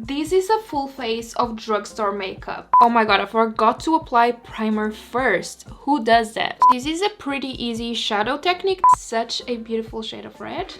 This is a full face of drugstore makeup. Oh my god, I forgot to apply primer first. Who does that? This is a pretty easy shadow technique. Such a beautiful shade of red.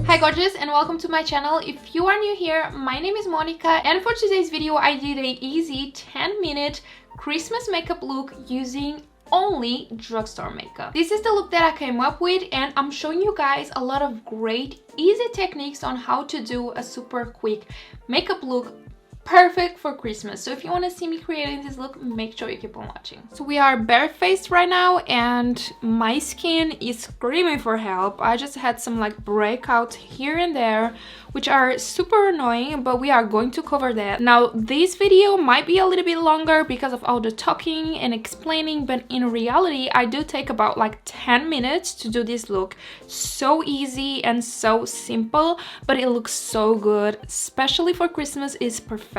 Hi gorgeous, and welcome to my channel. If you are new here, my name is Monica, and for today's video I did a easy 10-minute Christmas makeup look using only drugstore makeup. This is the look that I came up with, and I'm showing you guys a lot of great easy techniques on how to do a super quick makeup look perfect for Christmas. So if you want to see me creating this look, make sure you keep on watching. So we are barefaced right now and my skin is screaming for help. I just had some like breakouts here and there, which are super annoying, but we are going to cover that. Now this video might be a little bit longer because of all the talking and explaining, but in reality I do take about like 10 minutes to do this look. So easy and so simple, but it looks so good, especially for Christmas. It's perfection.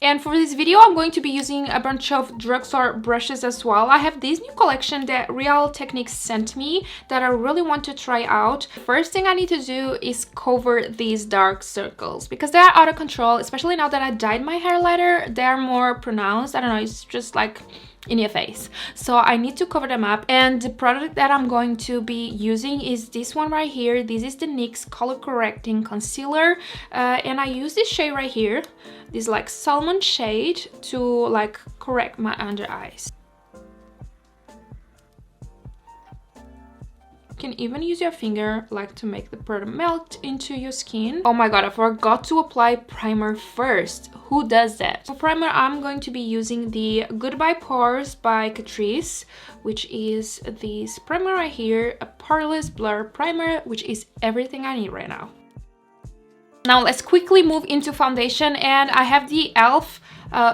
And for this video I'm going to be using a bunch of drugstore brushes as well. I have this new collection that Real Techniques sent me that I really want to try out. First thing I need to do is cover these dark circles because they are out of control, especially now that I dyed my hair lighter. They're more pronounced. I don't know, it's just like in your face, so I need to cover them up. And the product that I'm going to be using is this one right here. This is the NYX color correcting concealer, and I use this shade right here, this like salmon shade, to like correct my under eyes. You can even use your finger like to make the product melt into your skin. Oh my god, I forgot to apply primer first. Who does that? For primer I'm going to be using the Goodbye Pores by Catrice, which is this primer right here, a poreless blur primer, which is everything I need right now. Now let's quickly move into foundation, and I have the e.l.f.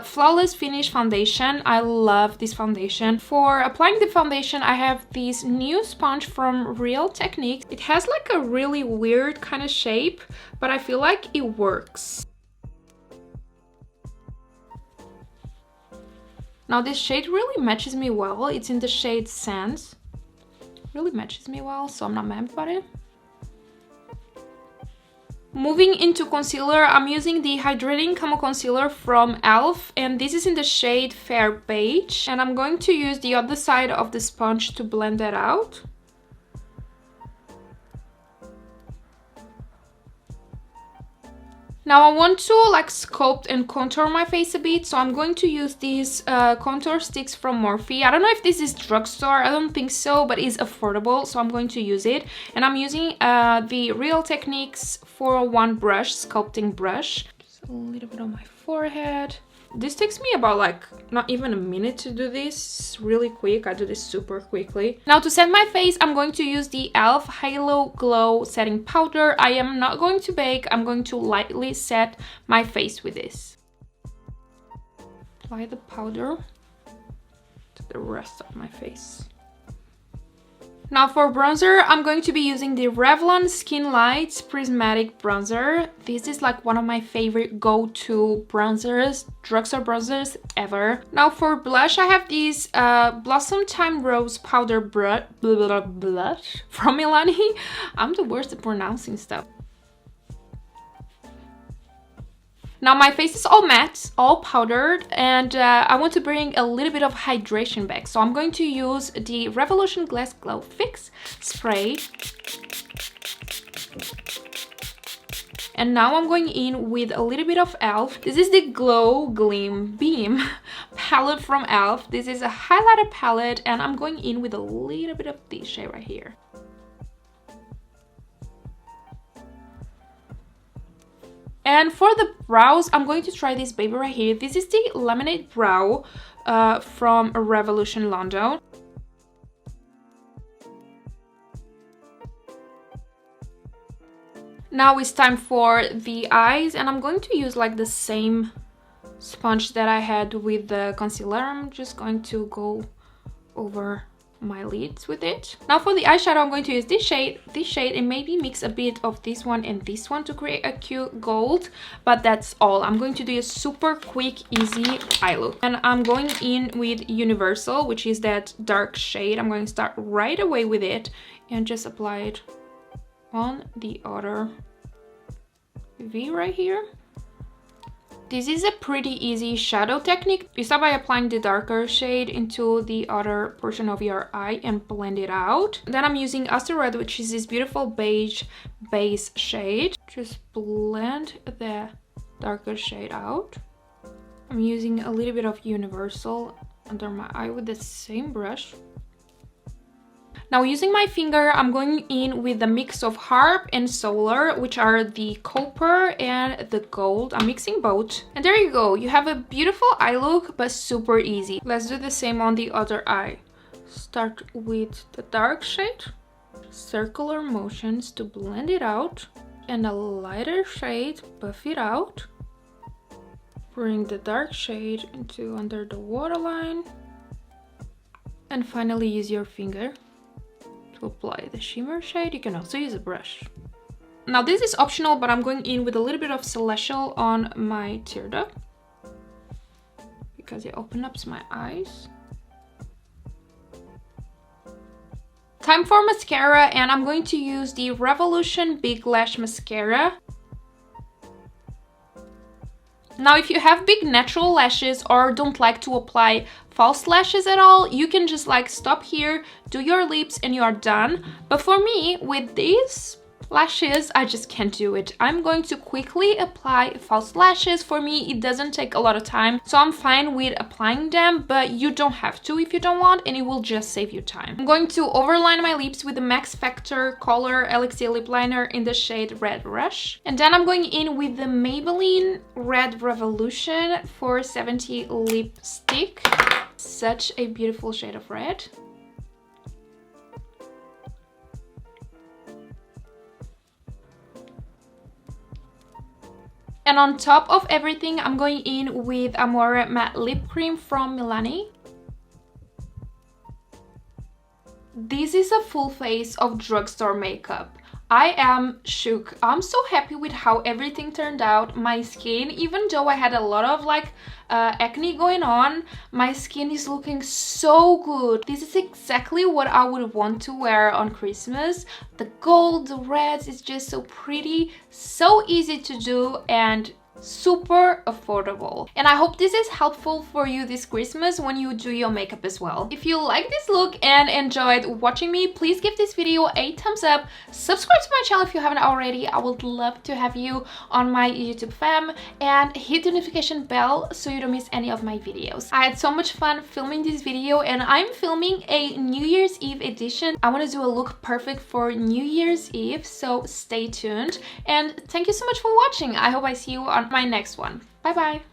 Flawless Finish foundation. I love this foundation. For applying the foundation I have this new sponge from Real Techniques. It has like a really weird kind of shape, but I feel like it works. Now this shade really matches me well. It's in the shade Sands. Really matches me well, so I'm not mad about it. Moving into concealer, I'm using the Hydrating Camo Concealer from e.l.f. and this is in the shade Fair Beige, and I'm going to use the other side of the sponge to blend that out. Now I want to like sculpt and contour my face a bit, so I'm going to use these contour sticks from Morphe. I don't know if this is drugstore, I don't think so, but it's affordable, so I'm going to use it. And I'm using the Real Techniques 401 brush, sculpting brush. Just a little bit on my forehead. This takes me about like not even a minute to do this. It's really quick. I do this super quickly. Now to set my face, I'm going to use the e.l.f. Halo Glow setting powder. I am not going to bake. I'm going to lightly set my face with this. Apply the powder to the rest of my face. Now for bronzer, I'm going to be using the Revlon Skin Lights Prismatic Bronzer. This is like one of my favorite go-to bronzers, drugstore bronzers ever. Now for blush, I have this Blossom Time Rose Powder Blush from Milani. I'm the worst at pronouncing stuff. Now my face is all matte, all powdered, and I want to bring a little bit of hydration back. So I'm going to use the Revoultion Glass Glow Fix Spray. And now I'm going in with a little bit of e.l.f. This is the Glow Gleam Beam palette from e.l.f. This is a highlighter palette, and I'm going in with a little bit of this shade right here. And for the brows, I'm going to try this baby right here. This is the Lemonade Brow from Revoultion London. Now it's time for the eyes, and I'm going to use like the same sponge that I had with the concealer. I'm just going to go over my lids with it. Now for the eyeshadow, I'm going to use this shade, and maybe mix a bit of this one and this one to create a cute gold, but that's all. I'm going to do a super quick, easy eye look. And I'm going in with Universal, which is that dark shade. I'm going to start right away with it and just apply it on the other V right here. This is a pretty easy shadow technique. You start by applying the darker shade into the other portion of your eye and blend it out. Then I'm using Aster Red, which is this beautiful beige base shade. Just blend the darker shade out. I'm using a little bit of Universal under my eye with the same brush. Now using my finger, I'm going in with a mix of Harp and Solar, which are the copper and the gold. I'm mixing both. And there you go. You have a beautiful eye look, but super easy. Let's do the same on the other eye. Start with the dark shade. Circular motions to blend it out. And a lighter shade, buff it out. Bring the dark shade into under the waterline. And finally use your finger to apply the shimmer shade. You can also use a brush. Now this is optional, but I'm going in with a little bit of Celestial on my tear duct because it opens up my eyes. Time for mascara, and I'm going to use the Revolution Big Lash Mascara. Now, if you have big natural lashes or don't like to apply false lashes at all, you can just like stop here, do your lips, and you are done. But for me, with these lashes, I just can't do it. I'm going to quickly apply false lashes. For me, it doesn't take a lot of time, so I'm fine with applying them, but you don't have to if you don't want, and it will just save you time. I'm going to overline my lips with the Max Factor Color Elixir Lip Liner in the shade Red Rush. And then I'm going in with the Maybelline Red Revolution 470 lipstick. Such a beautiful shade of red. And on top of everything, I'm going in with Amore Matte Lip Cream from Milani. This is a full face of drugstore makeup. I am shook. I'm so happy with how everything turned out. My skin, even though I had a lot of like acne going on, my skin is looking so good. This is exactly what I would want to wear on Christmas. The gold, the reds, is just so pretty, so easy to do, and super affordable. And I hope this is helpful for you this Christmas when you do your makeup as well. If you like this look and enjoyed watching me, please give this video a thumbs up. Subscribe to my channel if you haven't already. I would love to have you on my YouTube fam, and hit the notification bell so you don't miss any of my videos. I had so much fun filming this video, and I'm filming a New Year's Eve edition. I want to do a look perfect for New Year's Eve, so stay tuned. And thank you so much for watching. I hope I see you on my next one. Bye bye.